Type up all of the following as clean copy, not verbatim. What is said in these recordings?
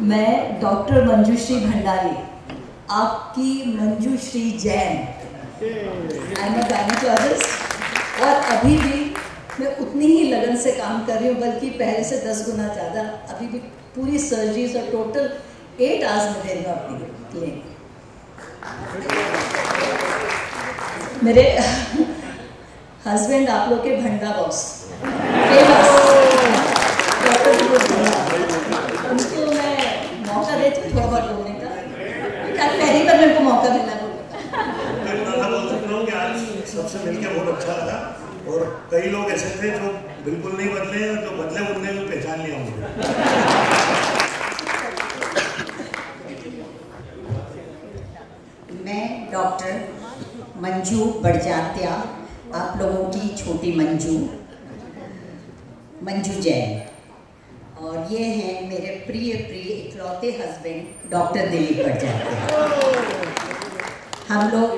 मैं डॉक्टर मंजूश्री भंडारी, आपकी Manjushree Jain, I am a gynaecologist और अभी भी मैं उतनी ही लगन से काम कर रही हूँ, बल्कि पहले से 10 गुना ज़्यादा। अभी भी पूरी सर्जरीज और टोटल 8 आवर्स में दे रही हूँ अपनी क्लिनिक। मेरे हस्बैंड आप लोग के भंडा बॉस उनको मैं मौका देती हूँ थोड़ा बहुत बोलने का, पहली बार मेरे को मौका मिला। सबसे मिलकर बहुत अच्छा लगा और कई लोग ऐसे थे जो बिल्कुल नहीं बदले और जो बदले उनने भी पहचान लिया मुझे। मैं डॉक्टर मंजू बड़जात्या, आप लोगों की छोटी मंजू जैन, और ये हैं मेरे प्रिय इकलौते हस्बैंड डॉक्टर दिलीप बड़जात्या। हम लोग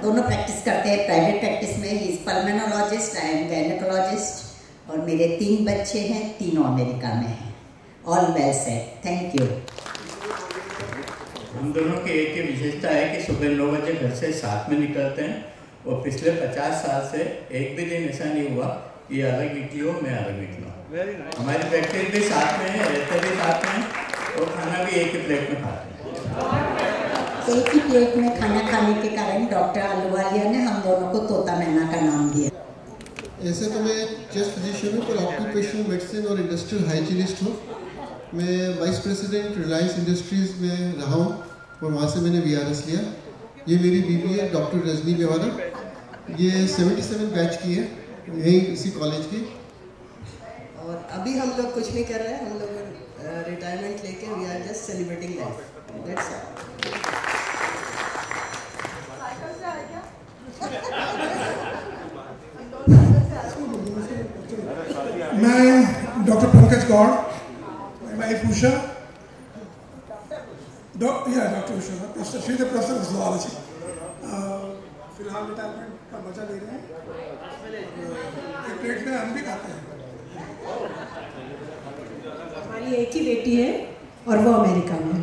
दोनों प्रैक्टिस करते हैं प्राइवेट प्रैक्टिस में। He is pulmonologist, I am gynaecologist, और मेरे 3 बच्चे हैं, तीनों अमेरिका में हैं। All well said, thank you. हम दोनों की एक ही विशेषता है कि सुबह 9 बजे घर से साथ में निकलते हैं और पिछले 50 साल से एक भी दिन ऐसा नहीं हुआ कि ये अलग निकली हो, मैं अलग निकला। हमारी प्रैक्टिस भी साथ में है, रहते भी साथ में और खाना भी एक ही प्लेट में खाते हैं। एक ही प्लेट में खाना खाने के कारण डॉक्टर आलूवालिया ने हम दोनों को तोता मैना का नाम दिया। ऐसे तो मैं चेस्ट फिजिशियन हूँ, पर ऑक्यूपेशनल मेडिसिन और इंडस्ट्रियल हाइजीनिस्ट हूँ। मैं वाइस प्रेसिडेंट रिलायंस इंडस्ट्रीज़ में रहा हूँ और वहाँ से मैंने VRS लिया। ये मेरी बीवी है डॉक्टर रजनी मेवानी, ये 77 बैच की है, यहीं इसी कॉलेज की। और अभी हम लोग कुछ नहीं कर रहे हैं, हम लोग रिटायरमेंट लेके we are just celebrating life, that's all. मैं doctor Pankaj Gaur, wife Usha, doctor Usha, she is the professor of zoology. फिलहाल रिटायरमेंट का मजा ले रहे हैं, एक प्लेट में हम भी खाते हैं। हमारी एक ही बेटी है और वो अमेरिका में है।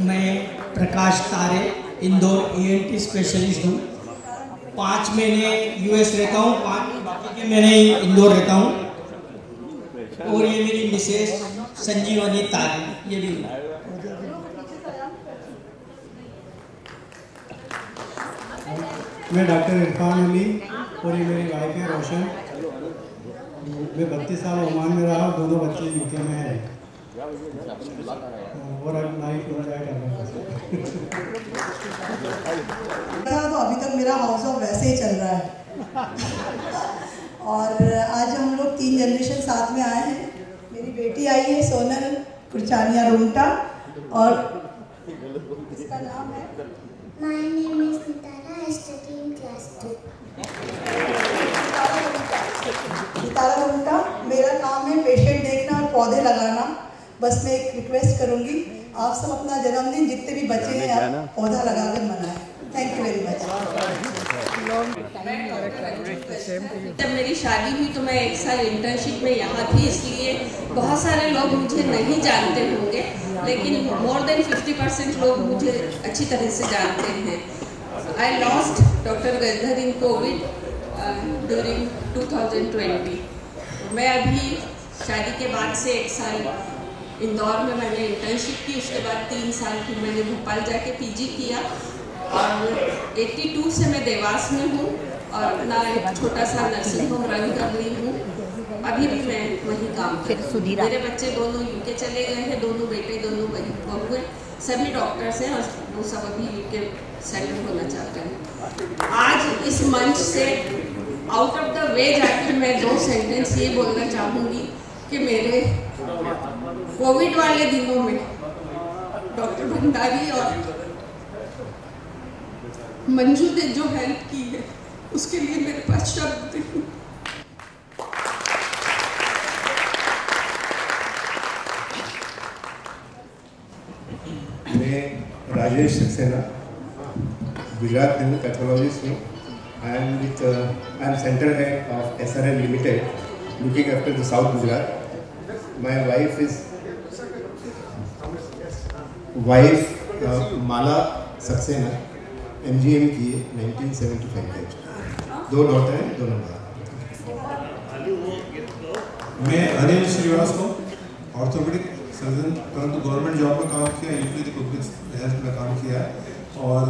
मैं प्रकाश तारे, इंदौर ENT स्पेशलिस्ट हूँ। 5 महीने US रहता हूँ, बाकी के महीने इंदौर रहता हूँ। और ये मेरी मिसेस संजीवनी तारे, ये भी। मैं डॉक्टर इरफान अली और ये मेरी वाइफ है रोशन। मैं 32 साल ओमान में रहा, दोनों बच्चे UK में हैं और अब लाइफ एंजॉय कर रहे हैं। तो अभी तक मेरा हाउस ऑफ वैसे ही चल रहा है और आज हम लोग 3 जनरेशन साथ में आए हैं। मेरी बेटी आई है सोनल कुरचानिया रूमटा और इसका नाम है My name is Nitara. I study in class 2. सितारा रूमटा। मेरा काम है पेशेंट देखना और पौधे लगाना। बस मैं एक रिक्वेस्ट करूंगी, आप सब अपना जन्मदिन जितने भी बच्चे हैं आप पौधा लगा कर मनाएं। Thank you very much. जब मेरी शादी हुई तो मैं 1 साल इंटर्नशिप में यहाँ थी, इसलिए बहुत सारे लोग मुझे नहीं जानते होंगे, लेकिन मोर देन 50% लोग मुझे अच्छी तरह से जानते हैं। I lost doctor Gandhar in COVID during 2020। मैं अभी शादी के बाद से 1 साल इंदौर में मैंने इंटर्नशिप की, उसके बाद 3 साल फिर मैंने भोपाल जाके PG किया और 82 से मैं देवास में हूँ और अपना एक छोटा सा नर्सिंग होम रन कर रही हूँ। अभी भी मैं वही काम करती हूँ। मेरे बच्चे दोनों UK चले गए हैं, दोनों बेटे दोनों बहू हैं, सभी डॉक्टर्स हैं और वो सब अभी UK सेटल होना चाहते हैं। आज इस मंच से आउट ऑफ द वे जाकर मैं 2 सेंटेंस ये बोलना चाहूँगी कि मेरे कोविड वाले दिनों में डॉक्टर भंडारी और मंजू ने जो हेल्प की है उसके लिए मेरे पास शब्द नहीं। मैं राजेश सक्सेना, गुजरात में पैथोलॉजिस्ट हूँ। I am centre head of SRL limited looking after the South Gujarat. My wife is Mala Saxena, MGM की 1975 बैच। 2 डॉटर हैं, दोनों बाहर। मैं अनिल श्रीवास्तव, ऑर्थोपेडिक सर्जन, परंतु गवर्नमेंट जॉब में काम किया, यूपी पब्लिक हेल्थ में काम किया और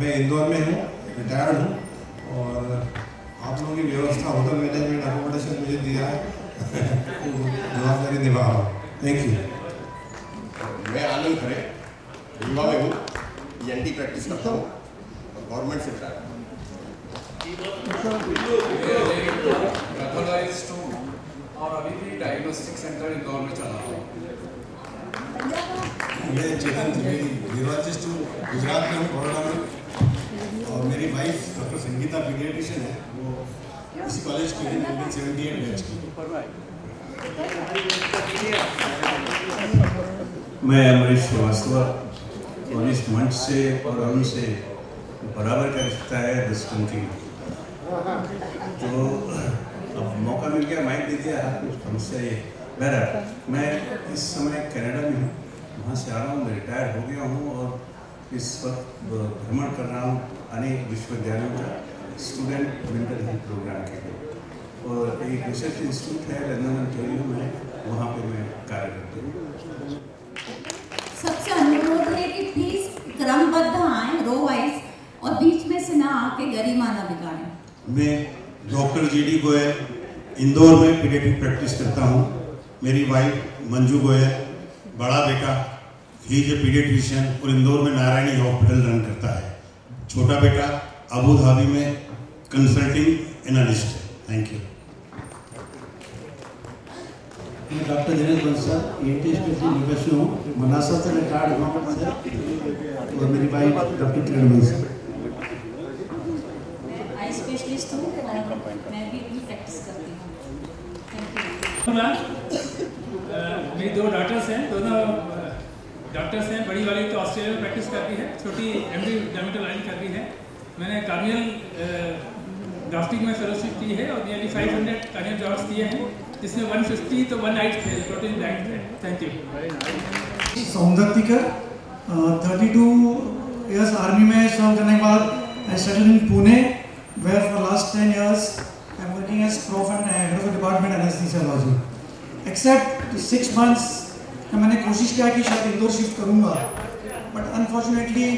मैं इंदौर में हूँ, रिटायर्ड हूँ और आप लोगों की व्यवस्था होटल मैनेजमेंट अकोमोडेशन मुझे दिया है जवाबदारी निभा रहा हूँ। Thank you. मैं आनंद खरे रीवा में हूँ, ENT प्रैक्टिस करता हूँ और गवर्नमेंट से रिटायर्ड हूँ। और अभी भी डायग्नोस्टिक सेंटर इंदौर में चला रहा हूँ। मैं चेतन त्रिवेदी, न्यूरोलॉजिस्ट हूँ, गुजरात में हूँ, बड़ौदा में। और मेरी वाइफ डॉक्टर संगीता पीडियाट्रिशियन है, वो इसी कॉलेज की है, 1978 बैच की। मैं अमरीश श्रीवास्तव और इस मंच से और उनसे बराबर का रिश्ता है दृष्टि जो अब मौका मिल गया, माइक दे दिया, हमसे बहरहाल मैं इस समय कनाडा में हूँ, वहाँ से आ रहा हूँ, मैं रिटायर हो गया हूँ और इस वक्त भ्रमण कर रहा हूँ अनेक विश्वविद्यालयों का स्टूडेंट मेंटल हेल्थ प्रोग्राम के लिए और एक रिसर्च इंस्टीट्यूट है लंदन ओंटारियो में, वहाँ पे मैं कार्य करता हूँ। सबसे अनुरोध है कि प्लीज क्रमबद्ध आए, रो वाइज, और बीच में से ना आके गरिमा ना बिगाड़ें। मैं डॉक्टर GD गोयल इंदौर में पीडियाट्रिक प्रैक्टिस करता हूँ। मेरी वाइफ मंजू गोयल, बड़ा बेटा ही इज ए पीडियाट्रिशियन और इंदौर में नारायणी हॉस्पिटल रन करता है। छोटा बेटा अबू धाबी में कंसल्टिंग एनालिस्ट है। Thank you. मैं doctor Dinesh Bansal, ENT specialist निवासी हूँ, मनासा से रिटायर्ड हुआ हूँ और मेरी wife doctor Kiran Bansal. Eye specialist हूँ और मैं भी प्रैक्टिस करती हूँ। मेरी 2 डॉटर्स हैं, दोनों डॉक्टर्स हैं। बड़ी वाली तो ऑस्ट्रेलिया में प्रैक्टिस करती है, छोटी MD डर्मेटोलॉजी कर रही है। मैंने कार्नियल ड्राफ्टिंग में फेलोशिप की है और नियरली 500 कार्नियल जॉब्स किए हैं, जिसमें 150 तो 1 थे प्रोटीन बैंक थे। Thank you. Saundattikar, 32 years army में सर्व करने के बाद I settled in Pune, where for last 10 years I am working as prof and head of the department anesthesiology. Except 6 months मैंने कोशिश किया कि शायद इंदौर शिफ्ट करूंगा, बट अनफॉर्चुनेटली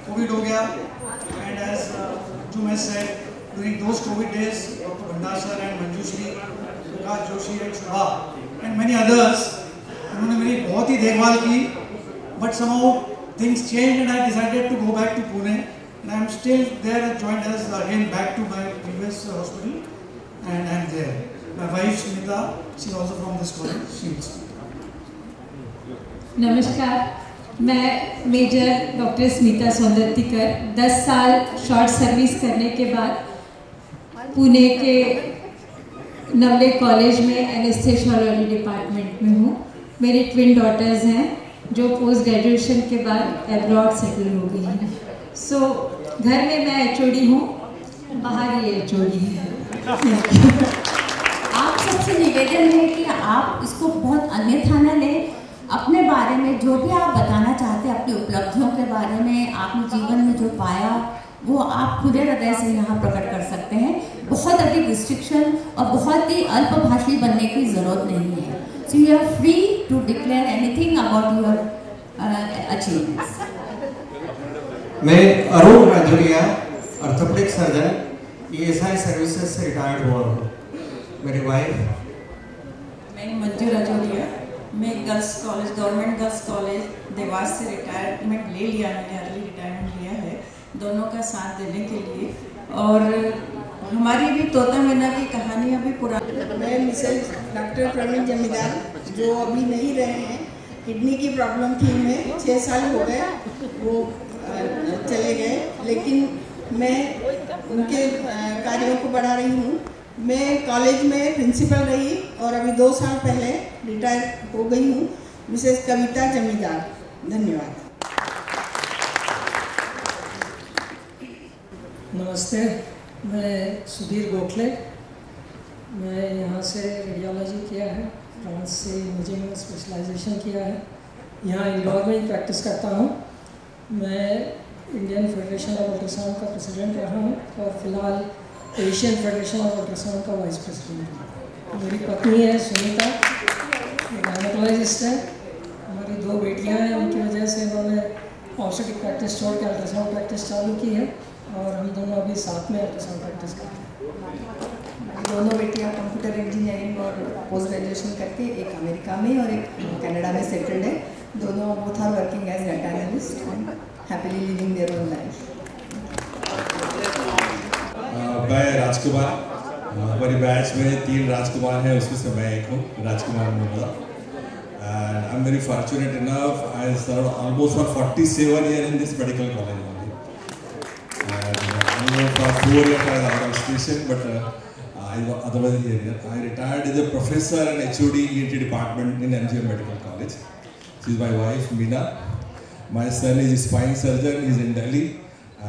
कोविड हो गया एंड एज जो मैं said during those Covid days doctor Bhandar sir and Manjushri, Prakash Joshi and Shubha and many others, उन्होंने मेरी बहुत ही देखभाल की, but somehow things change and I decided to go back to Pune and I am still there, joined as again back to my previous hospital and I am there. My wife Smita, she is also from this college, she is. नमस्कार, मैं major doctor Smita सौंदत्तिकर 10 साल short service करने के बाद पुणे के Navale college में anaesthesiology department में हूँ। मेरी ट्विन डॉटर्स हैं जो पोस्ट ग्रेजुएशन के बाद एब्रॉड सेटल हो गई हैं। सो घर में मैं HOD हूँ, बाहर ही HOD है। आप सबसे निवेदन है कि आप इसको बहुत अन्यथा न लें, अपने बारे में जो भी आप बताना चाहते हैं, अपनी उपलब्धियों के बारे में, आपने जीवन में जो पाया, वो आप खुले हृदय से यहाँ प्रकट कर सकते हैं। बहुत अधिक रिस्ट्रिक्शन और बहुत ही अल्पभाषी बनने की जरूरत नहीं है। So you are free to declare anything about your achievements. मैं Arun Rajauria, orthopedic surgeon, ESI services से रिटायर्ड हुआ हूँ। मेरी वाइफ मैं मंजू राजौरिया, मैं girls college, government girls college Dewas से रिटायरमेंट ले लिया, मैंने अर्ली रिटायरमेंट लिया है दोनों का साथ देने के लिए। और हमारी भी तोता मैना की कहानियाँ भी पुरानी। मैं मिसेज डॉक्टर प्रवीण जमींदार, जो अभी नहीं रहे हैं, किडनी की प्रॉब्लम थी, मैं 6 साल हो गए वो चले गए, लेकिन मैं उनके कार्यों को बढ़ा रही हूँ। मैं कॉलेज में प्रिंसिपल रही और अभी 2 साल पहले रिटायर हो गई हूँ। मिसेस कविता जमींदार, धन्यवाद। नमस्ते, मैं सुधीर गोखले, मैं यहाँ से रेडियोलॉजी किया है, फ्रांस से इमेजिंग में स्पेशलाइजेशन किया है, यहाँ इंदौर में ही प्रैक्टिस करता हूँ। मैं इंडियन फेडरेशन ऑफ अल्ट्रासाउंड का प्रेसिडेंट रहा हूँ और फिलहाल एशियन फेडरेशन ऑफ अल्ट्रासाउंड का वाइस प्रेसिडेंट हूँ। मेरी पत्नी है सुनीता, गायनेकोलॉजिस्ट है। हमारी 2 बेटियाँ हैं, उनकी वजह से उन्होंने ऑब्स्टेटिक प्रैक्टिस छोड़ के अल्ट्रासाउंड प्रैक्टिस चालू की है और हम दोनों अभी साथ में अल्ट्रासाउंड प्रैक्टिस करते हैं। दोनों बेटियां कंप्यूटर इंजीनियरिंग और पोस्ट ग्रेजुएशन करके एक अमेरिका में और एक कनाडा में सेटल्ड है। दोनों both are working as data analyst and happily living there own life. मैं राजकुमार, हमारी बैच में 3 राजकुमार हैं, उसमें से मैं एक हूँ, राजकुमार मोहल्ला। And I'm very fortunate enough, I served almost for 47 years in this medical college only. And for 4 years I was out of station, but otherwise here. I retired as a professor and HOD ENT department in MGM Medical College. She is my wife, Meena. My son is a spine surgeon, he is in Delhi.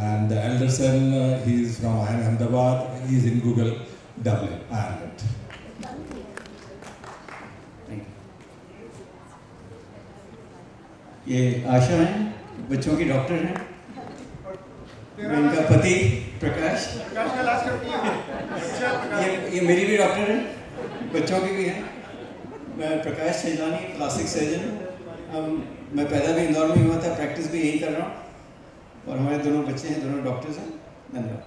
And the elder son, he is from Ahmedabad, he is in Google, Dublin, Ireland. ये आशा हैं, बच्चों की doctor हैं। मैं इनका पति प्रकाश, ये मेरी भी डॉक्टर है, बच्चों की भी है। मैं प्रकाश शेजवानी, प्लास्टिक सर्जन हूँ। मैं पैदा भी इंदौर में ही हुआ था, प्रैक्टिस भी यही कर रहा हूँ और हमारे दोनों बच्चे हैं, दोनों डॉक्टर्स हैं। धन्यवाद।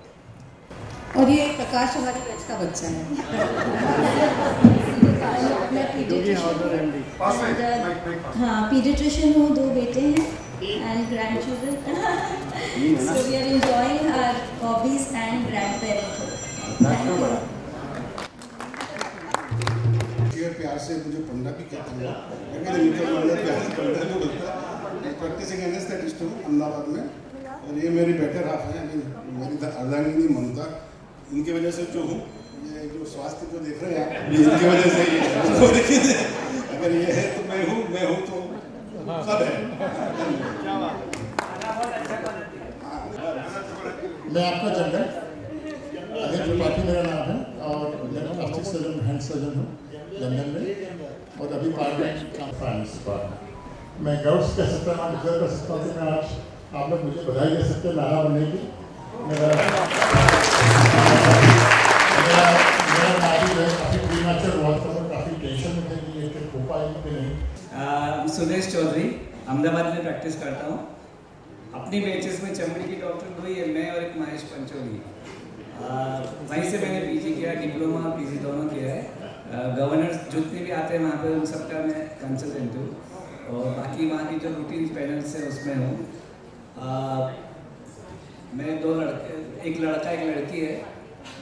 और ये प्रकाश हमारे बैच का बच्चा है। मैं पीडियाट्रिशियन हूँ, 2 बेटे हैं and grand children. So we are enjoying our hobbies and grand parenthood. प्यार से मुझे पंडा भी कहते हैं, प्यार से पंडा भी बोलता है। प्रैक्टिसिंग एनेस्थेटिस्ट हूँ अहमदाबाद में और ये मेरी बेटर हाफ है, मेरी अर्धांगिनी ममता। इनकी वजह से जो हूँ, ये जो स्वास्थ्य जो देख रहे हैं आप, इनकी वजह से ये देखिए, अगर ये है तो मैं हूँ तो सब है। मैं आपका जनरल अनिल त्रिपाठी मेरा नाम है और मैं प्लास्टिक सर्जन हैंड सर्जन हूँ लंदन में और अभी पार्लियामेंट कॉन्फ्रेंस पर मैं गर्व कह सकता हूँ, डिक्लेयर कर सकता हूँ कि मैं आज आप लोग मुझे बधाई दे सकते हैं नारा बनने की। मेरा नारी जो है काफ़ी प्रीमैच्योर हुआ था, मैं काफ़ी टेंशन में थे कि ये ट्रिप हो पाएगी कि नहीं। सुदेश चौधरी, अहमदाबाद में प्रैक्टिस करता हूँ। अपनी बेचेस में चमड़ी की डॉक्टर 2 ही है, मैं और एक महेश पंचोली। वहीं से मैंने पीजी किया, डिप्लोमा पीजी दोनों किया है। गवर्नर्स जितने भी आते हैं वहाँ पे उन सबका मैं कंसल्टेंट हूँ और बाकी वहाँ की जो रूटीन पैनल्स है उसमें हूँ। मैं 2 लड़के, एक लड़का एक लड़की है,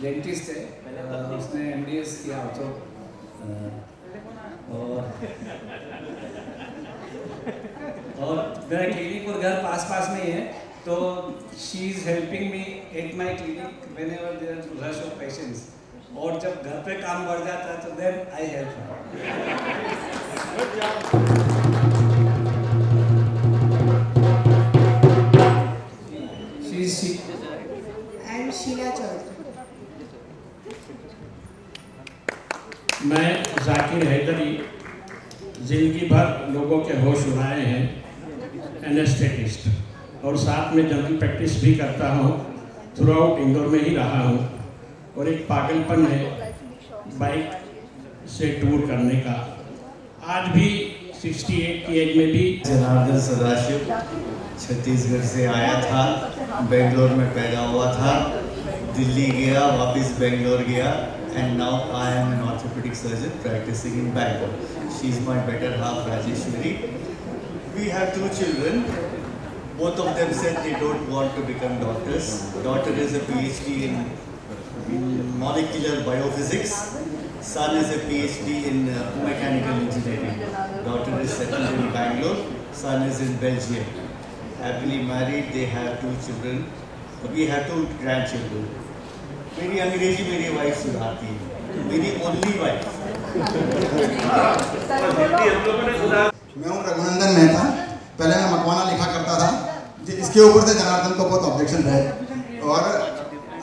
डेंटिस्ट है, उसने MDS किया तो और मेरा क्लिनिक और घर पास में ही है, तो she is helping me at my clinic whenever there is rush of patients. और जब घर पे काम बढ़ जाता है तो then I help and Sheela Chaudhary. मैं जाकिर हैदरी, जिंदगी भर लोगों के होश उड़ाए हैं, एनेस्थेटिस्ट और साथ में जनरल प्रैक्टिस भी करता हूँ। थ्रू आउट इंदौर में ही रहा हूँ और एक पागलपन है बाइक से टूर करने का। आज भी 68 की एज में भी। जनार्दन सदाशिव, छत्तीसगढ़ से आया था, बेंगलोर में पैदा हुआ था, दिल्ली गया, वापस बेंगलोर गया, and now I am an orthopedic surgeon practicing in Bangalore. She is my better half, Rajeshwari. We have 2 children. Both of them said they don't want to become doctors. Daughter is a PhD in molecular biophysics. Son is a PhD in mechanical engineering. Daughter is settled in Bangalore. Son is in Belgium. Happily married. They have 2 children. We have 2 grandchildren. मेरी अंग्रेजी मेरी wife सुधारती है, मेरी only wife. मैं हूँ रघुनंदन मेहता। पहले मैं मकवाना लिखा करता था, इसके ऊपर से जनार्दन को बहुत ऑब्जेक्शन रहे और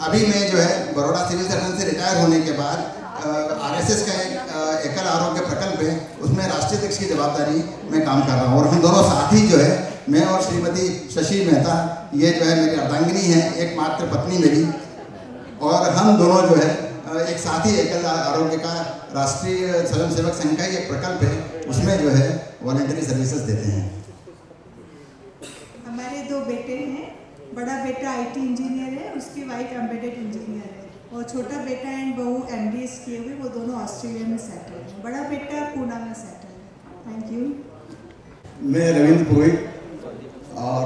अभी मैं जो है बड़ौदा सिविल सर्जन से रिटायर होने के बाद RSS का एक एकल आरोग्य प्रकल्प है, उसमें राष्ट्रीय अध्यक्ष की जवाबदारी मैं काम कर रहा हूँ। और हम दोनों साथ ही जो है, मैं और श्रीमती शशि मेहता, ये जो है मेरी अर्धांगिनी है, एकमात्र पत्नी मेरी, और हम दोनों जो है एक साथ ही एकल आरोग्य का राष्ट्रीय स्वयंसेवक संघ का एक प्रकल्प है, उसमें जो है वॉलंटरी सर्विसेज देते हैं। हमारे 2 बेटे हैं। बड़ा बेटा IT इंजीनियर है, उसकी वाइफ एम्बेडेड इंजीनियर है, और छोटा बेटा एंड बहू MDS किए हुए, वो दोनों ऑस्ट्रेलिया में सेटल है। बड़ा बेटा पूना में सेटल है। Thank you. मैं रविंद्र पुरोहित, और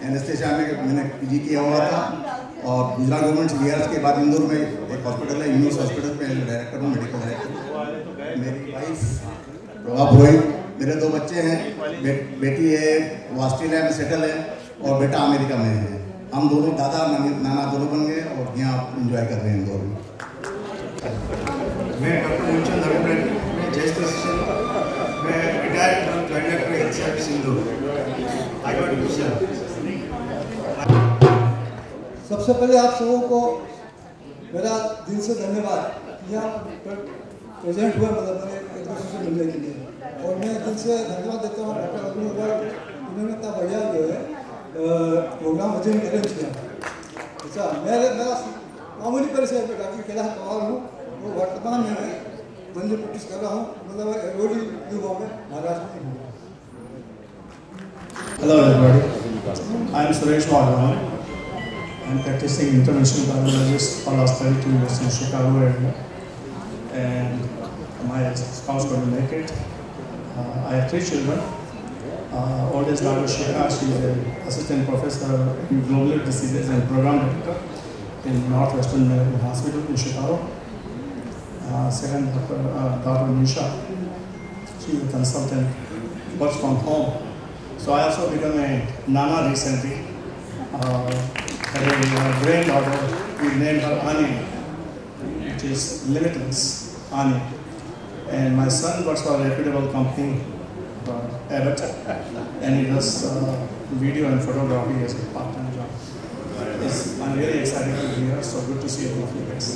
एनेस्थेसिया में मैंने PG किया हुआ था, और गुजरात गवर्नमेंट से BRS के बाद इंदौर में एक हॉस्पिटल है, यूनिवर्स हॉस्पिटल में डायरेक्टर हूँ, मेडिकल डायरेक्टर। मेरी वाइफ प्रभा पुरोहित, मेरे 2 बच्चे हैं, बेटी है वो ऑस्ट्रेलिया में सेटल है, और बेटा अमेरिका में है। हम दोनों दादा नाना दोनों बन गए, और यहाँ एंजॉय कर रहे हैं इंदौर में। मैं डॉक्टर मूलचंद रविंद्र, मैं ज्येष्ठ शिक्षक, मैं retired joint director health service Indore. I got question. सबसे पहले आप सबों को मेरा दिल से धन्यवाद, यहाँ प्रेजेंट हुए, मतलब मैंने एक दूसरे से मिलने के लिए, और मैं दिल से धन्यवाद देता हूँ डॉक्टर अरुण अगर इन्होंने इतना बढ़िया जो है प्रोग्राम मुझे अरेंज किया। अच्छा, मेरा मामूली परिचय में डॉक्टर कैलाश पवार हूँ, वो वर्तमान में मैं मंदिर प्रैक्टिस कर रहा हूँ, मतलब रोडी युवा में महाराष्ट्र में हूँ। Hello everybody, I am Suresh Wagwan. I am practicing interventional cardiologist for last 32 years in Chicago area, and my spouse couldn't make it. I have 3 children. Oldest daughter Shikha, she is an assistant professor in global diseases and program director in Northwestern Medical Hospital in Chicago. Second daughter Nisha, she is a consultant, works from home. So I also became a Nana recently. Had a granddaughter, we named her Ani, which is limitless, Ani. And my son works for a reputable company, Abbott, and he does video and photography as a part-time job. I'm really excited to be here, so good to see all of you guys.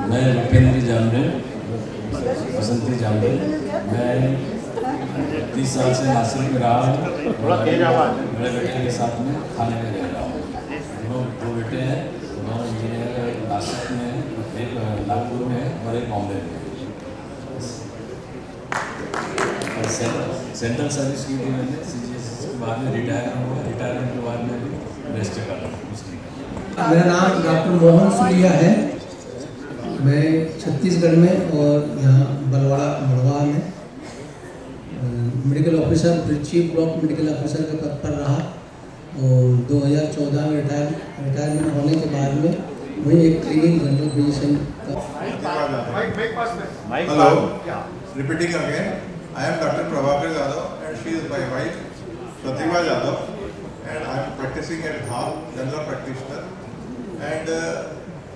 मैं रुपेंद्र जामरे, बसंती जामरे, मैं 30 साल से नासिक में रहा हूँ। मेरे बेटे के साथ में खाने में रह रहा हूँ। 2 बेटे हैं, 2 इंजीनियर, एक नासिक में, एक नागपुर में और एक बॉम्बे में। सेंट्रल सर्विस की थी मैंने, CGS के बाद में रिटायरमेंट के बाद में भी रेस्ट कर रहा हूँ। मेरा नाम डॉक्टर मोहन सुरिया है, मैं छत्तीसगढ़ में और यहाँ बलवाड़ा मड़वा में medical officer, chief block medical officer के पद पर रहा, और 2014 में रिटायरमेंट होने के बाद में वही एक clinic general physician Hello, repeating again, I am Dr. Prabhakar Yadav, and she is my wife Pratibha Yadav, and I am practicing at Dham, general practitioner. And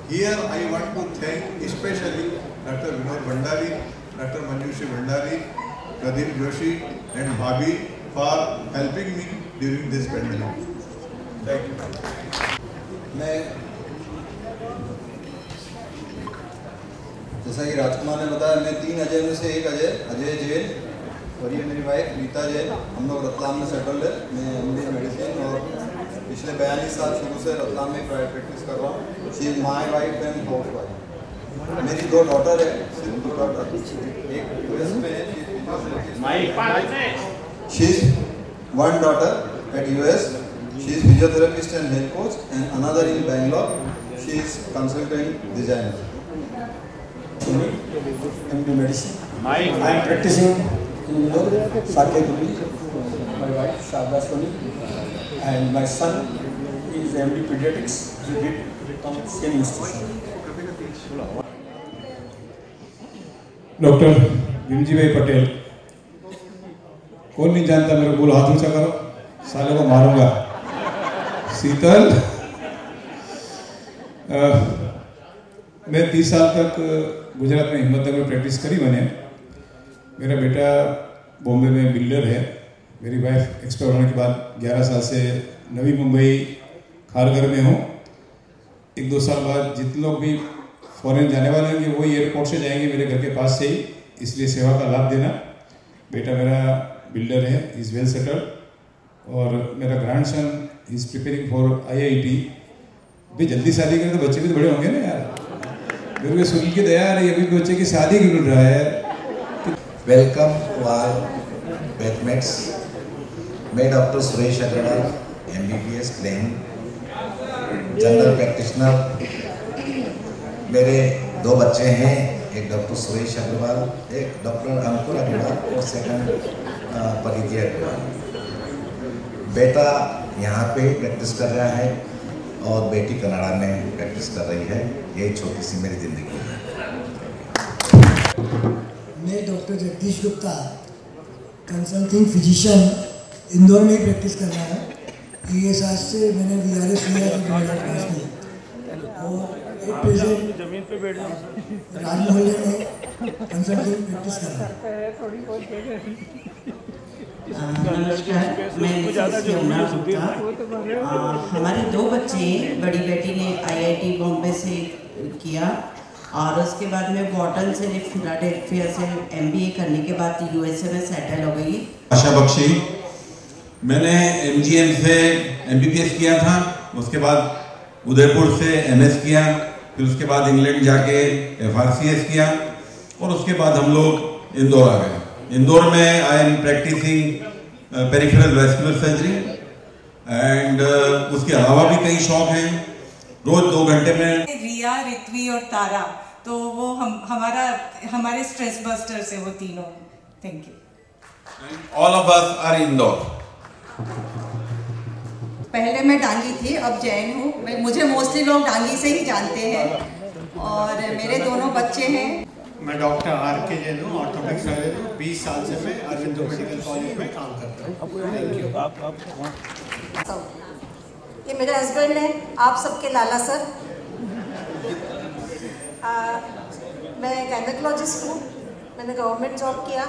here I want to thank especially Dr. Vinod Bhandari, Dr. Manjushri Bhandari, Pradeep Joshi and Bhabhi for helping me during this pandemic. Thank you. जैसा कि राजकुमार ने बताया, मैं 3 अजय में से एक अजय जैन, और ये मेरी वाइफ रीता जैन। हम लोग रतलाम में सेटल्ड है। मैं MD मेडिसिन और पिछले 42 साल शुरू से रतलाम में प्राइवेट प्रैक्टिस कर रहा हूँ। She is my wife and house wife. मेरी 2 डॉटर है, सिर्फ 2 डॉटर, एक US में है, she is 1 daughter at US, she is physiotherapist and health coach, and another in Bangalore, she is consultant designer. MD medicine. I am practicing in Indore, Saket, my wife Sharda Soni, and my son is MD pediatrics. He did from same institution. Doctor Bhimji भाई पटेल, कौन नहीं जानता मेरे, बोलो हाथ ऊंचा करो, सालों को मारूंगा। शीतल, मैं 30 साल तक गुजरात में हिम्मतनगर में प्रैक्टिस करी मैंने। मेरा बेटा बॉम्बे में बिल्डर है। मेरी वाइफ एक्सपायर होने के बाद 11 साल से नवी मुंबई खारघर में हूँ। 1-2 साल बाद जितने लोग भी फॉरेन जाने वाले होंगे वो एयरपोर्ट से जाएंगे मेरे घर के पास से ही, इसलिए सेवा का लाभ देना। बेटा मेरा बिल्डर है, इज़ वेल सेटल्ड, और मेरा grandson is preparing for IIT। भाई जल्दी शादी करें तो बच्चे भी तो बड़े होंगे ना यार, मेरे को सुन के दया आ रही है, अभी बच्चे की शादी क्यों नहीं रहा है यार। Welcome to all batchmates. मैं doctor Suresh Agrawal, MBBS plain general practitioner. मेरे 2 बच्चे हैं, एक डॉक्टर सुरेश अग्रवाल, एक डॉक्टर अंकुर अग्रवाल और सेकंड परिधि अग्रवाल। बेटा यहाँ पे प्रैक्टिस कर रहा है और बेटी कनाडा में प्रैक्टिस कर रही है। यही छोटी सी मेरी ज़िंदगी है। मैं doctor Jagdish Gupta, consulting physician, Indore में ही प्रैक्टिस कर रहा है। ESR से मैंने VRS लिया था 2022 में, और एक पेशेंट राजमहल में कंसल्टिंग प्रैक्टिस कर रहा है। नमस्कार, मैं यमुना गुप्ता। हमारे 2 बच्चे, बड़ी बेटी ने IIT बॉम्बे से किया और उसके बाद में वॉटन से फिलाडेल्फिया से MBA करने के बाद USA में सेटल हो गई। आशा बख्शी, मैंने MGM से MBBS किया था, उसके बाद उदयपुर से MS किया, फिर उसके बाद इंग्लैंड जाके FRCS किया, और उसके बाद हम लोग इंदौर आ गए। इंदौर में I am practising peripheral vascular surgery and उसके अलावा भी कई शौक हैं। रोज 2 घंटे में रिया, ऋत्वी और तारा, तो वो हमारे स्ट्रेस बस्टर से वो तीनों। Thank you. All of us are Indore. पहले मैं डांगी थी, अब जैन हूँ। मुझे मोस्टली लोग डांगी से ही जानते हैं, और मेरे 2 बच्चे हैं। मैं डॉक्टर RK जैन हूँ, ऑर्थोपेडिक सर्जन हूँ। 20 साल से मैं अरविंदो मेडिकल कॉलेज में काम करता हूँ। Thank you. ये मेरे हस्बैंड हैं, आप सबके लाला सर। मैं गायनेकोलॉजिस्ट हूँ, मैंने गवर्नमेंट जॉब किया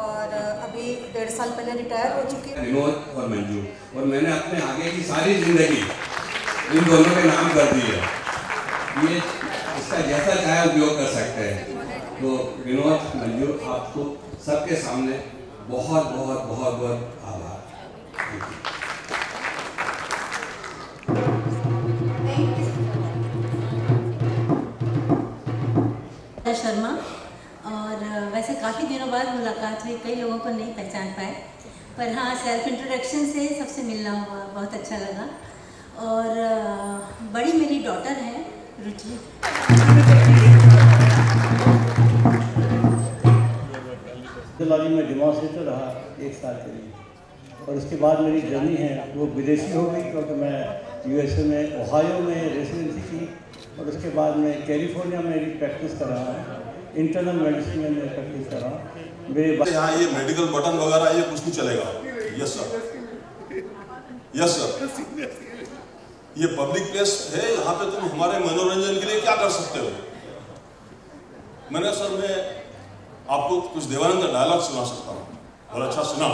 और अभी 1.5 साल पहले रिटायर हो चुकी हूँ। विनोद और मंजू, और मैंने अपने आगे की सारी जिंदगी इन दोनों के नाम कर दी है। ये इसका जैसा चाहे उपयोग कर सकते हैं। तो विनोद, मंजू, आपको सबके सामने बहुत बहुत बहुत बहुत आभार। शर्मा, और वैसे काफ़ी दिनों बाद मुलाकात हुई, कई लोगों को नहीं पहचान पाए, पर हाँ सेल्फ इंट्रोडक्शन से सबसे मिलना हुआ, बहुत अच्छा लगा। और बड़ी मेरी डॉटर है रुचि। दिल्ली में डेमोन्स्ट्रेटर रहा 1 साल के लिए, और उसके बाद मेरी जर्नी है वो विदेशी हो गई, क्योंकि मैं USA में ओहायो में रेसिडेंसी की, और उसके बाद मैं कैलिफोर्निया में भी प्रैक्टिस कर रहा हूँ। इंटरनल मेडिसिन में मैं प्रैक्टिस कर रहा हूँ। मेरे यहाँ ये मेडिकल बटन वगैरह ये कुछ नहीं चलेगा। Yes sir, yes sir. ये पब्लिक प्लेस है, यहाँ पे तुम हमारे मनोरंजन के लिए क्या कर सकते हो। मैंने सर मैं आपको कुछ देवानंद का डायलॉग सुना सकता हूँ, और अच्छा सुना।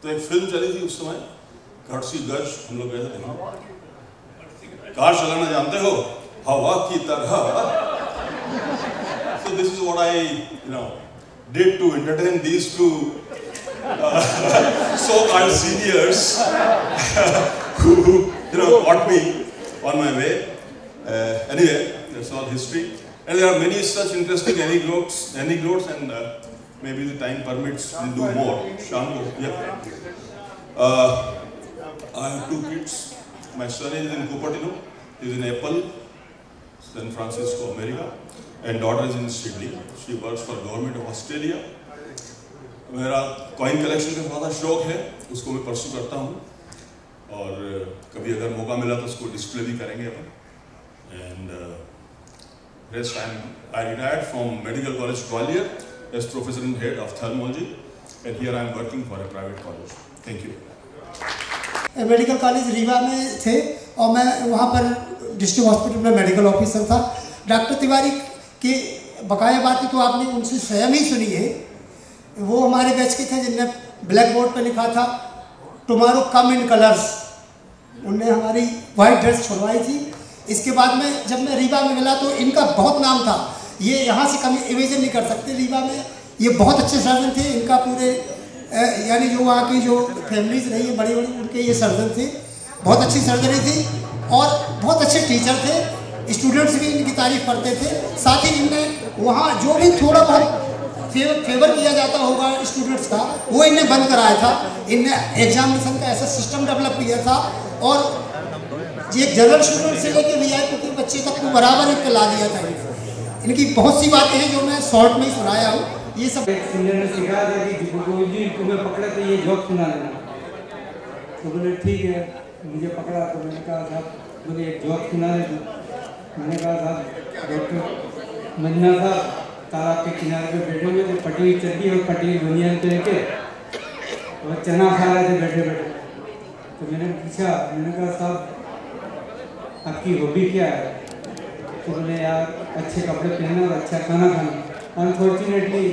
तो एक फिल्म चली थी उस समय, घटसी गज, हम लोग गए थे। कार चलाना जानते हो, हवा की तरह। So this is what I did to entertain these 2 so-called seniors who caught me on my way. Anyway, that's all history. And there are many such interesting anecdotes, and maybe the time permits, we'll do more. Shango, yeah. I have 2 kids. My son is in Cupertino, he is in Apple, San Francisco, America, and daughter is in Sydney. She works for government of Australia. मेरा coin collection का ज़्यादा शौक है, उसको मैं pursue करता हूँ, और कभी अगर मौका मिला तो उसको डिस्प्ले भी करेंगे अपन। And rest I retired from Medical College Gwalior as Professor and Head of Ophthalmology, and here I am working for a private college. Thank you. Medical college Rewa में थे, और मैं वहाँ पर डिस्ट्रिक्ट हॉस्पिटल में मेडिकल ऑफिसर था। Doctor Tiwari की बकाया बातें तो आपने उनसे स्वयं ही सुनी है। वो हमारे बैच के थे जिनने ब्लैक बोर्ड पर लिखा था टुमारो कम इन कलर्स, उनने हमारी वाइट ड्रेस छुड़वाई थी। इसके बाद में जब मैं रीवा में मिला तो इनका बहुत नाम था, ये यहाँ से कभी इमेजिन नहीं कर सकते। रीवा में ये बहुत अच्छे सर्जन थे, इनका पूरे यानी जो वहाँ की जो फैमिलीज रही है बड़ी बड़ी, उनके ये सर्जन थे, बहुत अच्छी सर्जरी थी और बहुत अच्छे टीचर थे, स्टूडेंट्स भी इनकी तारीफ करते थे। साथ ही इनने वहाँ जो भी थोड़ा बहुत फेवर किया जाता होगा स्टूडेंट्स का, वो इनने बंद कराया था। इनने एग्जामिनेशन का ऐसा सिस्टम डेवलप किया था और एक जनरल स्टूडेंट से लेकर वीआईपी के बच्चे तक को बराबर इनको ला दिया था। इनकी बहुत सी बातें हैं जो मैं शॉर्ट में ही सुनाया हूँ। ये सब सीनियर ने सिखा दिया कि जी तुम्हें पकड़े तो ये जोक सुना देना। तो बोले ठीक है, मुझे पकड़ा तो मैंने कहा साहब मुझे एक जोक सुना दे। मैंने कहा साहब डॉक्टर मन्ना साहब तालाब के किनारे पे बैठे हुए थे, फटी हुई चड्डी और फटी हुई बनियान पहन के और चना खा रहे थे बैठे बैठे। तो मैंने पूछा, मैंने कहा साहब आपकी हॉबी क्या है? तो बोले यार अच्छे कपड़े पहनना और अच्छा खाना खाना। अनफॉर्चुनेटली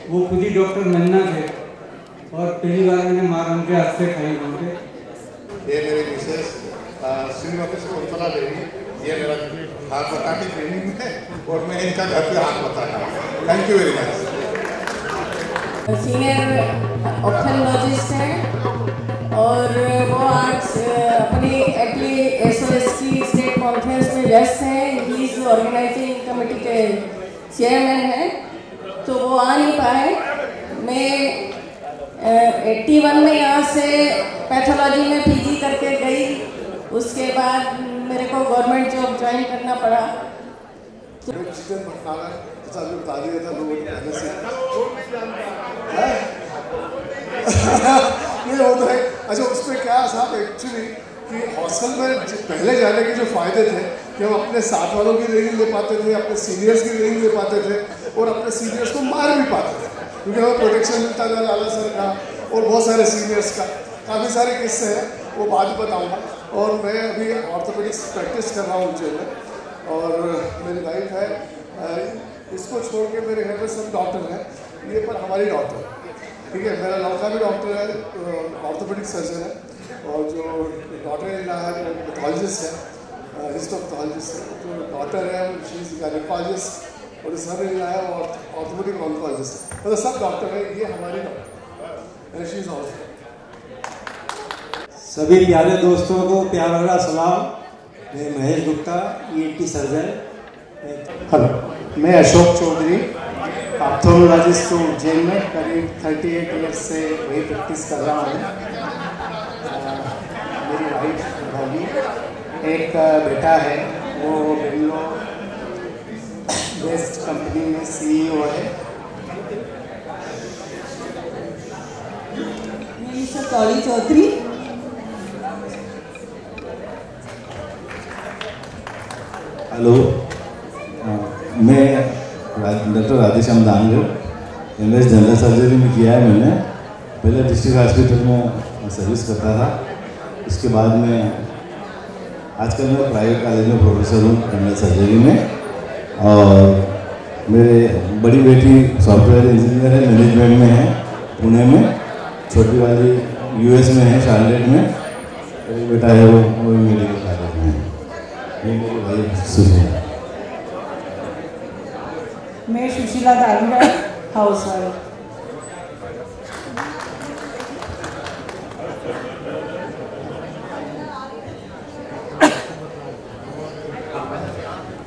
वो खुद ही डॉक्टर मन्ना थे और पहली बार मैंने माँ उनके हाथ से खाई उनके। ये मेरे मिसेस श्रीमती कुंतला देवी, ये मेरा हाथ बताने ट्रेनिंग में और मैं इनका घर पे हाथ बताया। Thank you very much. Senior ophthalmologist हैं और वो आज अपनी SOS की स्टेट कॉन्फ्रेंस में व्यस्त हैं। ही इज ऑर्गेनाइजिंग कमेटी के चेयरमैन हैं, तो वो आ नहीं पाए। मैं 81 में यहाँ से पैथोलॉजी में PG करके गई, उसके बाद मेरे को गवर्नमेंट जॉब ज्वाइन करना पड़ा। चिकन पकाना बता दिया था लोगों ने पहले से। ये होता है। अच्छा उस पर क्या साहब एक्चुअली कि हॉस्टल में पहले जाने के जो फ़ायदे थे कि हम अपने साथ वालों की रेटिंग ले पाते थे, अपने सीनियर्स की रेटिंग ले पाते थे और अपने सीनियर्स को मार भी पाते थे क्योंकि हमें प्रोटेक्शन मिलता था लाला सर का और बहुत सारे सीनियर्स का। काफ़ी सारे किस्से हैं, वो बाद में बताऊँगा। और मैं अभी ऑर्थोपेडिक्स प्रैक्टिस कर रहा हूँ उज्जैन में और मेरी वाइफ है। इसको छोड़ के मेरे घर में सब डॉक्टर हैं, ये पर हमारी डॉक्टर, ठीक है। मेरा लड़का भी डॉक्टर है, ऑर्थोपेडिक सर्जन है और जो डॉक्टर है वो पैथोलॉजिस्ट है, हिस्टोपैथोलॉजिस्ट है। जो डॉक्टर है शी इज गायनेकोलॉजिस्ट और सर है वो ऑर्थोपेडिक ऑन्कोलॉजिस्ट है। मतलब सब डॉक्टर है, ये हमारी डॉक्टर शी इज ऑल्सो। सभी प्यारे दोस्तों को प्यार भरा सलाम। मैं Mahesh Gupta, ENT surgeon. Hello, मैं अशोक चौधरी, ऑप्थेल्मोलॉजिस्ट हूँ उज्जैन में। करीब 38 ईयर्स से वही प्रैक्टिस कर रहा हूँ। मेरी वाइफ भोगी, एक बेटा है, वो बेंगलोर बेस्ट कंपनी में CEO है। मैं कौली चौधरी, हेलो, मैं doctor Radheshyam Dangar, MS general surgery में किया है मैंने। पहले डिस्ट्रिक्ट हॉस्पिटल में सर्विस करता था, इसके बाद में आजकल मैं प्राइवेट कॉलेज में प्रोफेसर हूँ जनरल सर्जरी में। और मेरे बड़ी बेटी सॉफ्टवेयर इंजीनियर है, मैनेजमेंट में है पुणे में। छोटी वाली US में है, शार्लेट में। मेरी बेटा है वो मेडिकल कॉलेज में है। ये मेरी भाई सुशीला। मैं सुशीला दांगड़, हाउस वाइफ।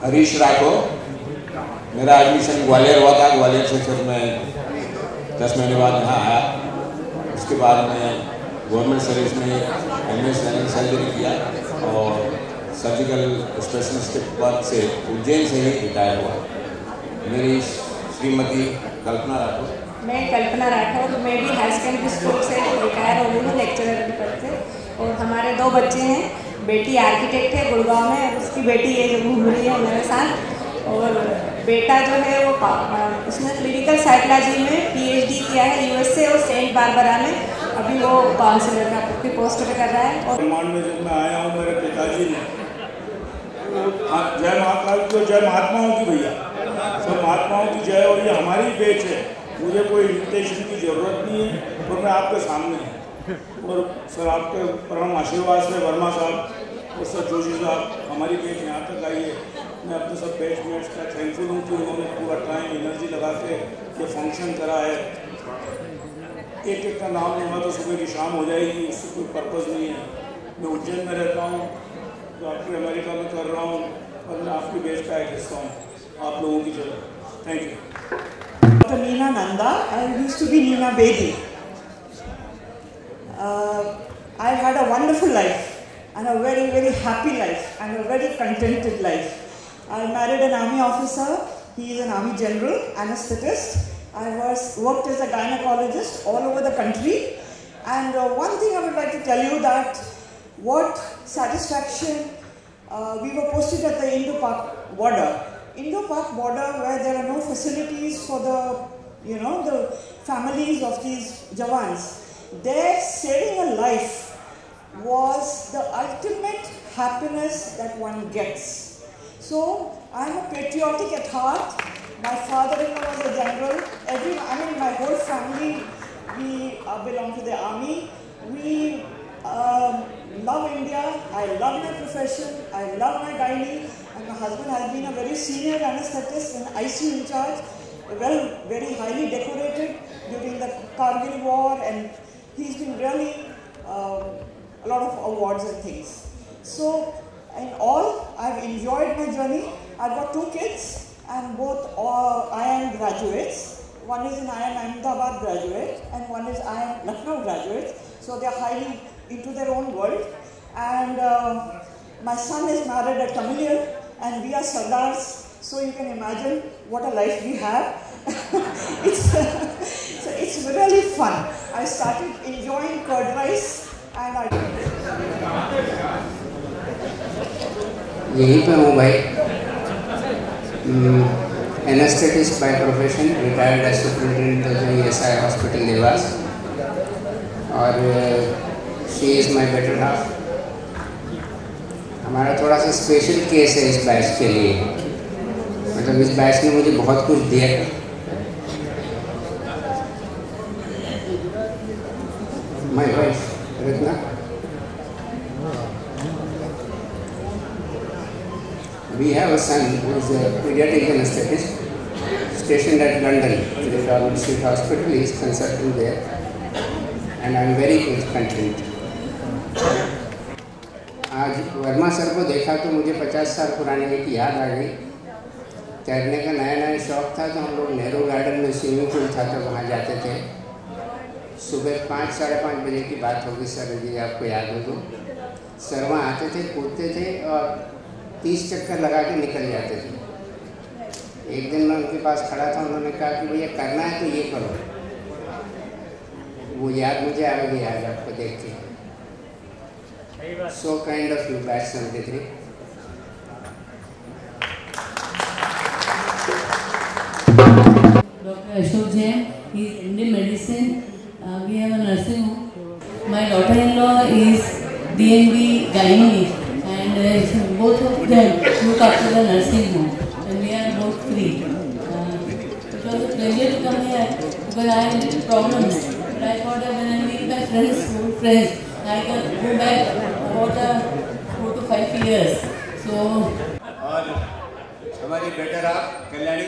हरीश राठौर, मेरा एडमिशन ग्वालियर हुआ था। ग्वालियर से फिर मैं 10 महीने बाद यहाँ आया। उसके बाद मैं गवर्नमेंट सर्विस में MS जनरल सर्जरी किया और सर्जिकल स्पेशलिस्ट के पद से उज्जैन से ही रिटायर हुआ। मेरी श्रीमती कल्पना राठौर। मैं कल्पना राठौर, मैं भी हाई सेकेंडरी स्कूल से रिटायर हो गई हूँ लेक्चरर के पद से। और हमारे 2 बच्चे हैं, बेटी आर्किटेक्ट है गुड़गांव में और उसकी बेटी ये जो घूम रही है मेरे साथ। और बेटा जो है वो उसने क्लिनिकल साइकोलॉजी में PhD किया है USA और सेंट बारबरा में। अभी वो काउंसलर की पोस्ट पे कर रहा है। और में जब मैं आया हूँ, मेरे पिताजी ने जय महाकाल की और जय महात्माओं की, भैया सब महात्माओं की जय। और ये हमारी बेच है, मुझे कोई इन्विटेशन की ज़रूरत नहीं है और मैं आपके सामने हूँ। और सर आपके परम आशीर्वाद से वर्मा साहब और सर जोशी साहब हमारी बैच यहाँ तक आई है। मैं अपने सब बैचमेट्स का थैंकफुल हूँ कि उन्होंने पूरा टाइम एनर्जी लगा के ये फंक्शन करा है। एक एक का नाम लूँगा तो सुबह की शाम हो जाएगी, उससे कोई पर्पज़ नहीं है। मैं उज्जैन में रहता हूँ, डॉक्टर अमेरिका में कर रहा हूँ और मैं आपकी बैच का एक हिस्सा हूँ आप लोगों की जगह। Thank you. Dr. Neena Nanda. I used to be Neena Bedi. I had a wonderful life and a very, very happy life and a very contented life. I married an army officer. He is an army general, anesthetist. I worked as a gynecologist all over the country. And one thing I would like to tell you that what satisfaction, we were posted at the Indo-Pak border. Indo-Pak border where there are no facilities for the, the families of these Jawans. Their saving a life was the ultimate happiness that one gets. So, I am a patriotic at heart. My father-in-law was a general. My whole family, we belong to the army. We love India. I love my profession. I love my gynae. And my husband has been a very senior anesthetist and ICU in charge. Well, very highly decorated during the Kargil war, and he's been really a lot of awards and things. So, in all, I've enjoyed my journey. I've got 2 kids, and both are IIM graduates. One is an IIM Ahmedabad graduate, and one is IIM Lucknow graduate. So they're highly into their own world. And my son is married a Tamilian, and we are Sardars. So you can imagine what a life we have. It's really fun. I started enjoying curd rice, and यहीं पे हूँ भाई, anesthetist by profession, retired as superintendent of ESI hospital Dewas, और she is my better half. हमारा थोड़ा सा special case है इस बैच के लिए, मतलब इस बैच ने मुझे बहुत कुछ दिया। My wife Ratna, we have a son who is a pediatric anesthetist stationed at London, the Darwin Street Hospital. He is consulting there, and I am very content. आज वर्मा सर को देखा तो मुझे 50 साल पुरानी एक याद आ गई। तैरने का नया नया शौक था, तो हम लोग नेहरू गार्डन में स्विमिंग पूल था तो वहाँ जाते थे। सुबह 5 साढ़े 5 बजे की बात होगी सर, यदि आपको याद हो तो। सर वहाँ आते थे, कूदते थे और 30 चक्कर लगा के निकल जाते थे। एक दिन मैं उनके पास खड़ा था, उन्होंने कहा कि भैया करना है तो ये करो। वो याद मुझे आ गई आज आपको देख के। So kind of you batch 73। Dr. Ashok Jain, he is Indian medicine. We have a nursing home. My daughter-in-law is DNB gynae, and both of them look after the nursing home, and we are both free. It was a pleasure to come here because I had problems, but I thought that when I meet my friends, old friends, I can go back about 4 to 5 years. So, और हमारी better आप कल्याणी,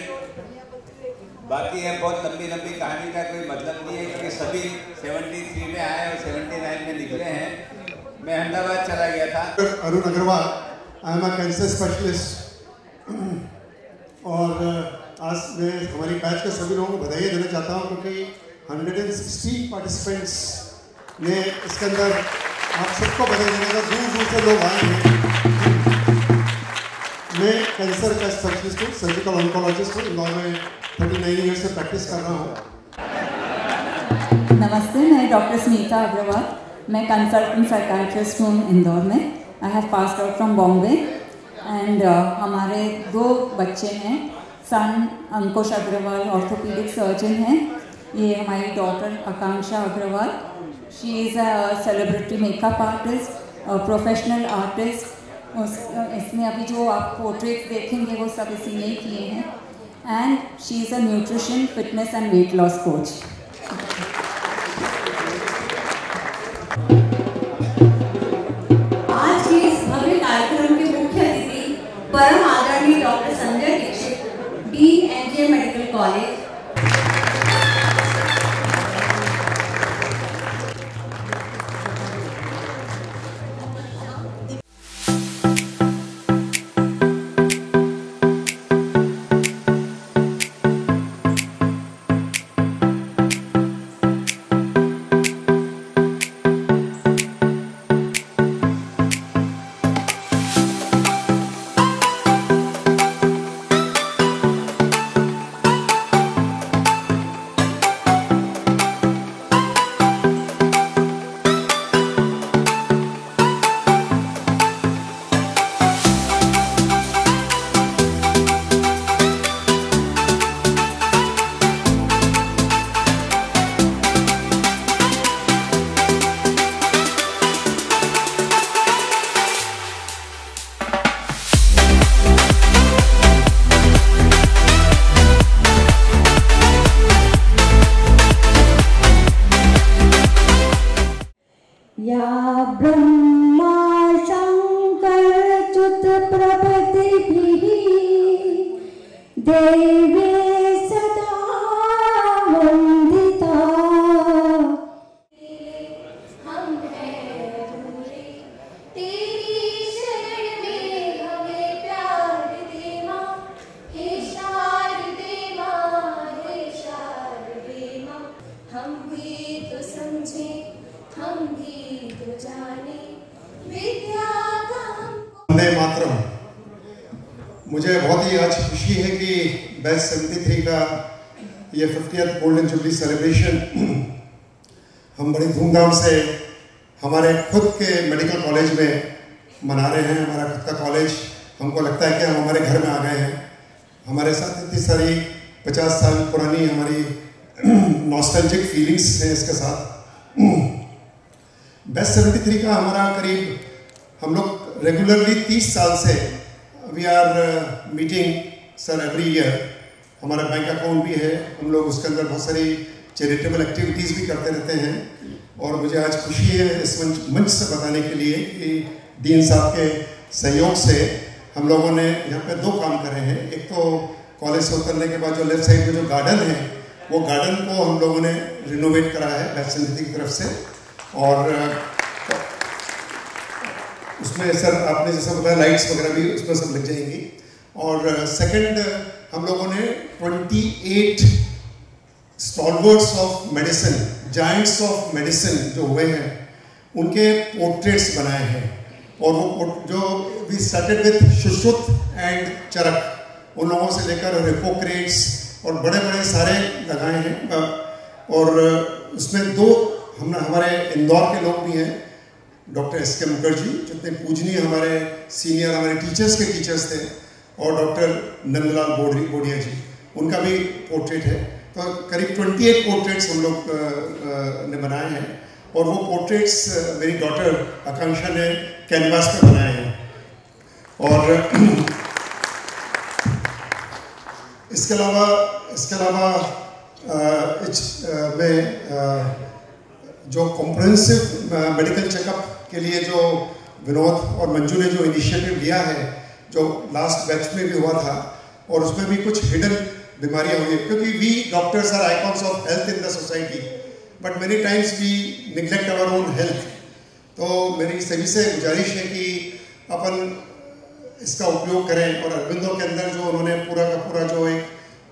बाकी है बहुत लंबी लंबी कहानी का कोई मतलब नहीं है, क्योंकि सभी 73 में आए और 79 में निकले हैं। मैं अहमदाबाद चला गया था। Arun Agarwal, I am a cancer specialist, और आज मैं हमारी बैच के सभी लोगों को बधाई देना चाहता हूँ, क्योंकि 116 पार्टिसिपेंट्स ने इसके अंदर आप सबको बधाई देने का, दूर दूर से लोग आए हैं। मैं कैंसर का स्पेशलिस्ट हूँ, सर्जिकल ऑन्कोलॉजिस्ट हूँ, इंदौर में 39 ईयर से प्रैक्टिस कर रहा हूँ। नमस्ते, मैं डॉक्टर स्मिता अग्रवाल, मैं कंसल्टेंट साइकाट्रिस्ट हूँ इंदौर में। I have passed out from Bombay, and हमारे 2 बच्चे हैं। Son Ankush Agarwal orthopaedic surgeon हैं। ये हमारी daughter Akanksha Agarwal, she is a celebrity makeup artist, professional artist. इसमें अभी जो आप पोर्ट्रेट देखेंगे वो सब इसी ने किए हैं। And she is a nutrition, fitness and weight loss coach. परम आदरणीय doctor Sanjay Dixit, dean NJ medical college, वंदे मातरम। मुझे बहुत ही आज खुशी है कि बैच 73 का ये 50th गोल्डन जुबली सेलिब्रेशन हम बड़ी धूमधाम से हमारे खुद के मेडिकल कॉलेज में मना रहे हैं। हमारा खुद का कॉलेज, हमको लगता है कि हम हमारे घर में आ गए हैं। हमारे साथ इतनी सारी 50 साल पुरानी हमारी नॉस्टैल्जिक फीलिंग्स हैं इसके साथ। बैच 73 का हमारा करीब हम लोग रेगुलरली 30 साल से we are meeting sir every year. हमारा बैंक अकाउंट भी है, हम लोग उसके अंदर बहुत सारी चैरिटेबल एक्टिविटीज़ भी करते रहते हैं। और मुझे आज खुशी है इस मंच से बताने के लिए कि डीन साहब के सहयोग से हम लोगों ने यहाँ पे 2 काम करे हैं। एक तो कॉलेज से उतरने के बाद जो लेफ्ट साइड में जो गार्डन है, वो गार्डन को हम लोगों ने रिनोवेट करा है बैच 73 की तरफ से। और उसमें सर आपने जैसा बताया लाइट्स वगैरह भी उसमें सब लग जाएंगी। और सेकंड, हम लोगों ने 28 stalwarts of medicine, giants of medicine जो हुए हैं, उनके पोर्ट्रेट्स बनाए हैं। और वो जो we started with Sushruta and Charaka, उन लोगों से लेकर हिपोक्रेट्स और बड़े बड़े सारे लगाए हैं। और उसमें 2 हमारे इंदौर के लोग भी हैं, डॉक्टर SK मुखर्जी, जितने पूजनीय हमारे सीनियर हमारे टीचर्स के टीचर्स थे, और डॉक्टर नंदलाल बोडिया जी, उनका भी पोर्ट्रेट है। तो करीब 28 पोर्ट्रेट्स हम लोग ने बनाए हैं। और वो पोर्ट्रेट्स मेरी डॉटर आकांक्षा ने कैनवास पे बनाए हैं। और इसके अलावा मैं जो कॉम्प्रिहेंसिव मेडिकल चेकअप के लिए जो विनोद और मंजू ने जो इनिशिएटिव लिया है, जो लास्ट बैच में भी हुआ था, और उसमें भी कुछ हिडन बीमारियां हुई, क्योंकि we doctors are icons of health in the society, but many times we neglect our own health. तो मेरी सभी से गुजारिश है कि अपन इसका उपयोग करें। और अरविंदो के अंदर जो उन्होंने पूरा का पूरा जो एक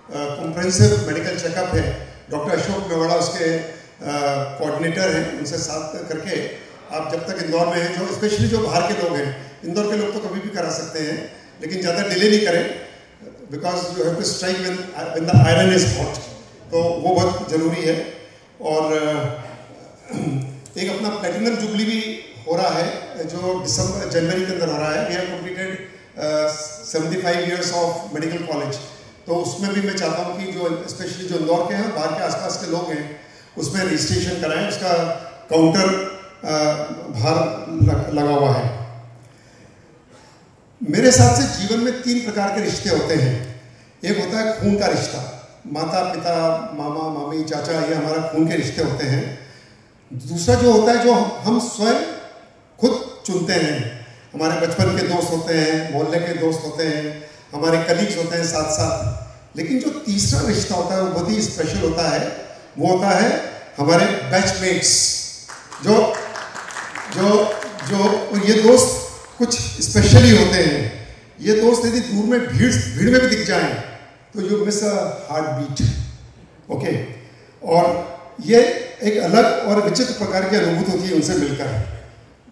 कॉम्प्रिहेंसिव मेडिकल चेकअप है, डॉक्टर अशोक मेवाड़ा उसके कोऑर्डिनेटर हैं, उनसे साथ करके आप जब तक इंदौर में हैं, जो स्पेशली जो बाहर के लोग हैं, इंदौर के लोग तो कभी भी करा सकते हैं, लेकिन ज़्यादा डिले नहीं करें, because you have to strike when the iron is hot. तो वो बहुत ज़रूरी है। और एक अपना प्लेटिनम जुबली भी हो रहा है, जो जनवरी के अंदर हो रहा है। We have completed 75 years of medical college. तो उसमें भी मैं चाहता हूँ कि जो स्पेशली जो इंदौर के हैं, बाहर के आसपास के लोग हैं, उसमें रजिस्ट्रेशन कराएं। उसका काउंटर बाहर लगा हुआ है। मेरे हिसाब से जीवन में 3 प्रकार के रिश्ते होते हैं। एक होता है खून का रिश्ता, माता पिता, मामा मामी, चाचा, ये हमारा खून के रिश्ते होते हैं। दूसरा जो होता है, जो हम स्वयं खुद चुनते हैं। हमारे बचपन के दोस्त होते हैं, मोहल्ले के दोस्त होते हैं, हमारे कलीग्स होते हैं साथ साथ। लेकिन जो तीसरा रिश्ता होता है वो बहुत ही स्पेशल होता है, वो होता है हमारे बैचमेट्स। जो जो जो ये दोस्त कुछ स्पेशल ही होते हैं। ये दोस्त यदि दूर में भीड़ में भी दिख जाएं तो you miss a heartbeat. Okay, और ये एक अलग और विचित्र प्रकार की अनुभूति होती है उनसे मिलकर,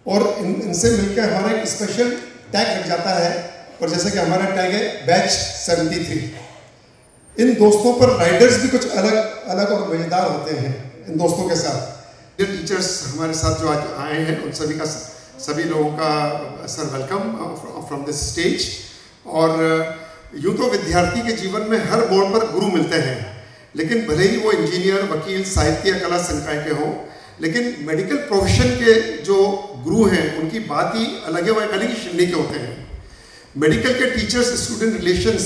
और इनसे मिलकर हमारा एक स्पेशल टैग लग जाता है। और जैसे कि हमारा टैग है बैच 73। इन दोस्तों पर राइडर्स भी कुछ अलग अलग और मजेदार होते हैं इन दोस्तों के साथ। ये टीचर्स हमारे साथ जो आज आए हैं उन सभी लोगों का sir welcome from this stage. और यूँ तो विद्यार्थी के जीवन में हर मोड़ पर गुरु मिलते हैं, लेकिन भले ही वो इंजीनियर, वकील, साहित्य, कला, संकाय के हों, लेकिन मेडिकल प्रोफेशन के जो गुरु हैं उनकी बात ही अलग है, वो एक अलग ही श्रेणी के होते हैं। मेडिकल के टीचर्स स्टूडेंट रिलेशंस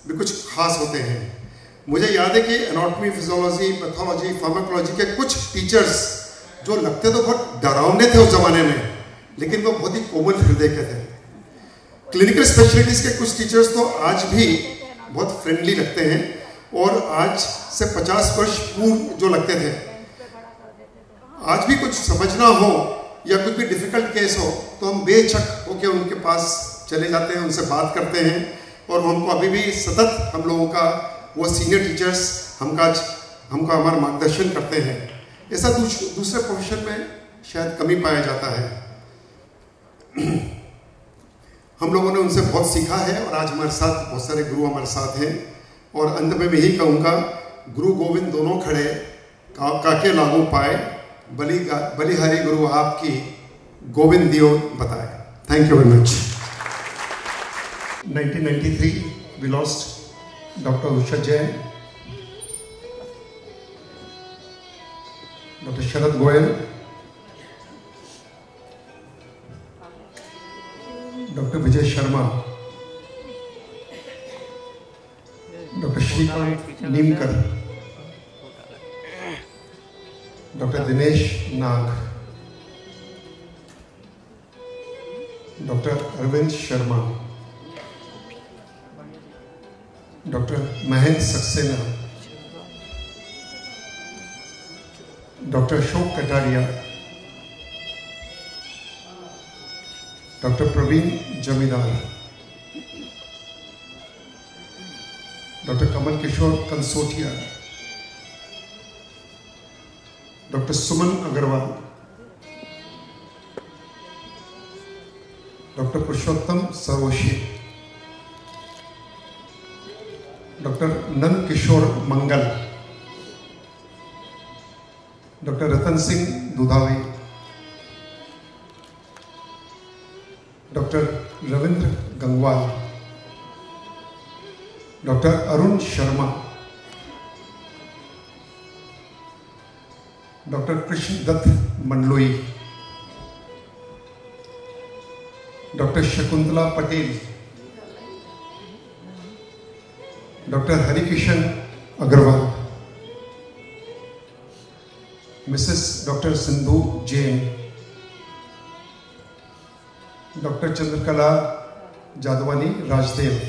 भी कुछ खास होते हैं। मुझे याद है कि एनाटॉमी, फिजियोलॉजी, पैथोलॉजी, फार्माकोलॉजी के कुछ टीचर्स जो लगते तो बहुत डरावने थे उस जमाने में, लेकिन वो बहुत ही कोमल हृदय के थे। क्लिनिकल स्पेशलिटीज के कुछ टीचर्स तो आज भी बहुत फ्रेंडली लगते हैं, और आज से 50 वर्ष पूर्व जो लगते थे, आज भी कुछ समझना हो या कोई भी डिफिकल्ट केस हो तो हम बेझक होकर उनके पास चले जाते हैं, उनसे बात करते हैं, और हमको अभी भी सतत हम लोगों का वो सीनियर टीचर्स हमका हमारा मार्गदर्शन करते हैं। ऐसा दूसरे प्रोफेशन में शायद कमी पाया जाता है। हम लोगों ने उनसे बहुत सीखा है, और आज हमारे साथ बहुत सारे गुरु हमारे साथ हैं। और अंत में मैं यही कहूँगा, गुरु गोविंद दोनों खड़े, काके लागू पाए, बलिहारी गुरु आपकी, गोविंद दियो बताए। Thank you very much. 1993 we lost Dr. Usha Jain, Dr. Sharad Goyal, Dr. Vijay Sharma, Dr. Shrikant Nimkar, Dr. Dinesh Nag, Dr. Arvind Sharma, Dr. Mahendra Saxena, Dr. Ashok Kataria, Dr. Praveen Jamidar, Dr. Kamal Kishore Kansotia, Dr. Suman Agarwal, Dr. Purushottam Sarvashi, doctor Nand Kishore Mangal, doctor Ratan Singh Dudhavi, doctor Ravindra Gangwal, doctor Arun Sharma, doctor Krishna Dutt Mandloi, doctor Shakuntala Patel, doctor Harikishan Agrawal, Mrs doctor Sindhu Jain, doctor Chandrakala Jadwani Rajdev,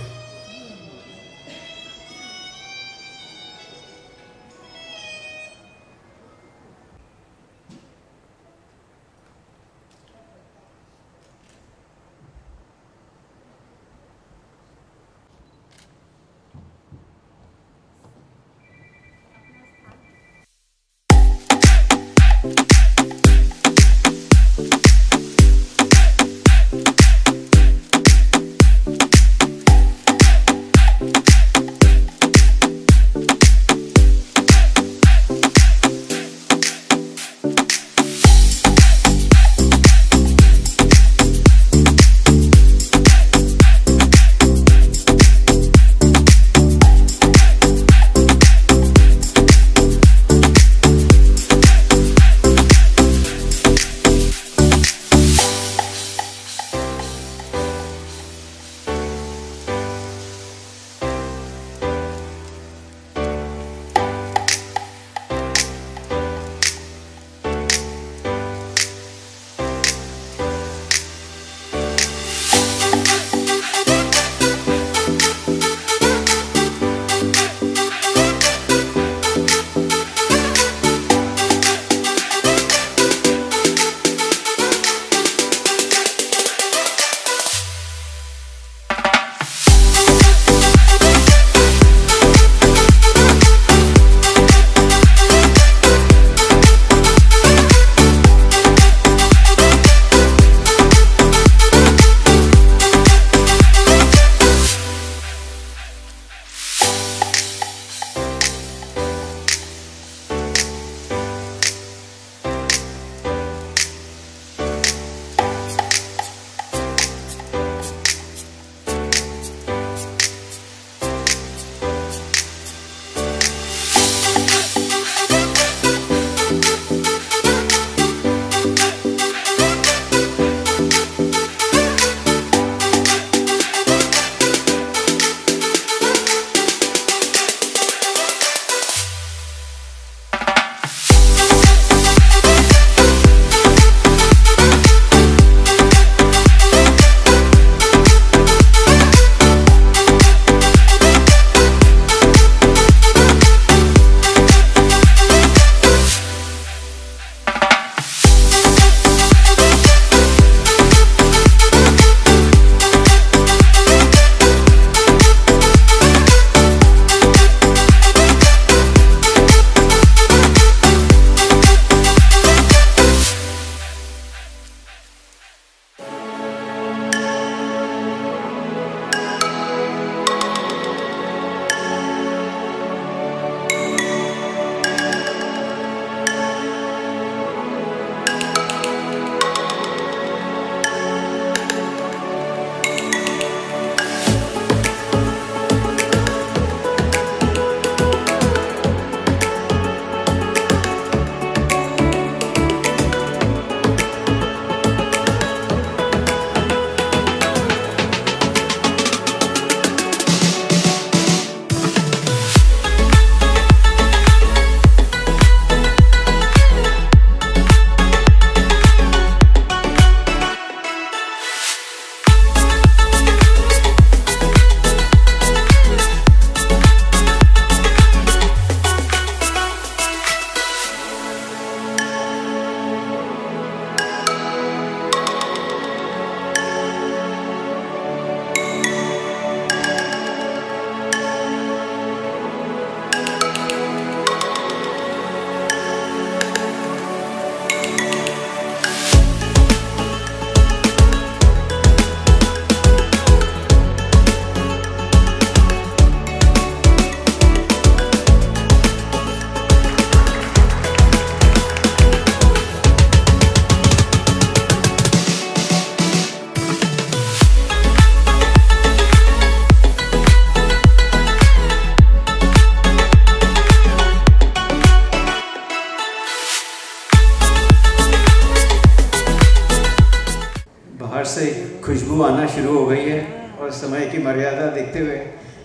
मर्यादा देखते हुए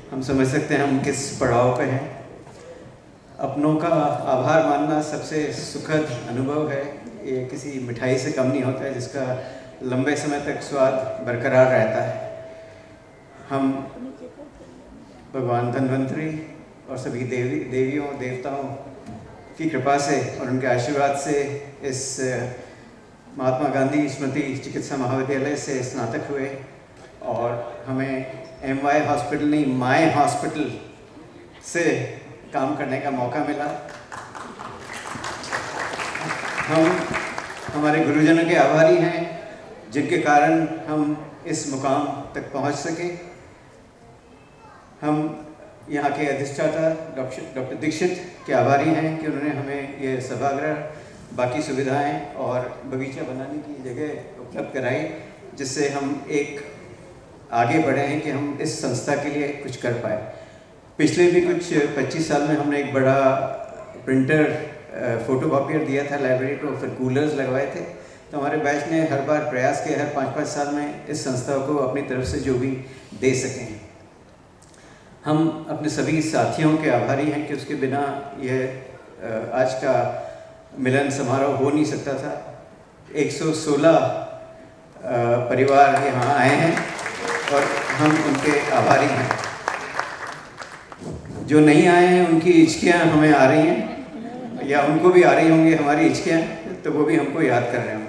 हम समझ सकते हैं हम किस पड़ाव पे हैं। अपनों का आभार मानना सबसे सुखद अनुभव है। ये किसी मिठाई से कम नहीं होता है जिसका लंबे समय तक स्वाद बरकरार रहता है। हम भगवान धन्वंतरी और सभी देवियों देवताओं की कृपा से और उनके आशीर्वाद से इस महात्मा गांधी स्मृति चिकित्सा महाविद्यालय से स्नातक हुए और हमें MY हॉस्पिटल नहीं माय हॉस्पिटल से काम करने का मौका मिला। हम हमारे गुरुजनों के आभारी हैं जिनके कारण हम इस मुकाम तक पहुंच सके। हम यहाँ के अधिष्ठाता डॉक्टर दीक्षित के आभारी हैं कि उन्होंने हमें ये सभागृह, बाकी सुविधाएं और बगीचा बनाने की जगह उपलब्ध कराई, जिससे हम एक आगे बढ़े हैं कि हम इस संस्था के लिए कुछ कर पाए। पिछले भी कुछ 25 साल में हमने एक बड़ा प्रिंटर फोटोकॉपियर दिया था लाइब्रेरी को, फिर कूलर्स लगवाए थे। तो हमारे बैच ने हर बार प्रयास किया हर 5-5 साल में इस संस्था को अपनी तरफ से जो भी दे सकें। हम अपने सभी साथियों के आभारी हैं कि उसके बिना यह आज का मिलन समारोह हो नहीं सकता था। 116 परिवार यहाँ आए हैं और हम उनके आभारी हैं। जो नहीं आए हैं उनकी हिचकियाँ हमें आ रही हैं या उनको भी आ रही होंगी हमारी हिचकियाँ, तो वो भी हमको याद कर रहे होंगे।